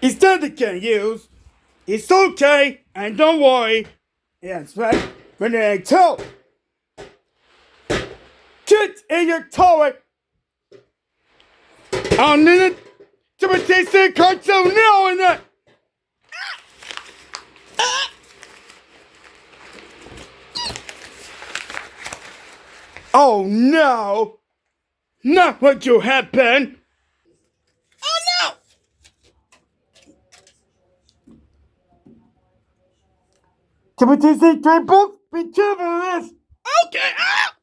Instead they can use. It's okay, and don't worry. Yes, right. When they tell kids in your toilet, on it, to be tasting cartoon now in it. Oh no! Not what you happen! Oh no! Timothy St. Triple, be careful of this! Okay! Ah!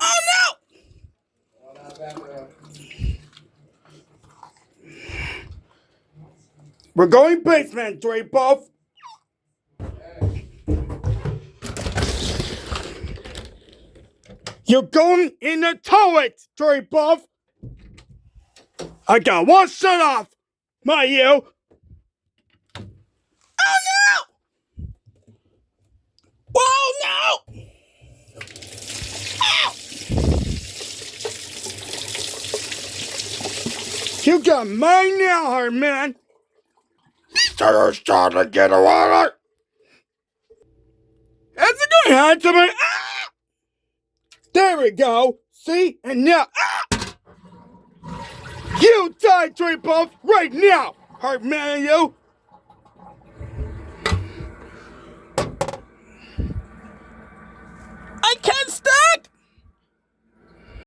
Oh no! We're going basement, Drapoff! You're going in the toilet, Drapoff! I got one shut off! My you! Oh no! Whoa, no! Ow! You got mine now, hard man! Starter's trying to get away! How's it going, Huntsman? Ah! There we go! See? And now, ah! You die, Drapoff, right now! Hard man, you! I can't stack!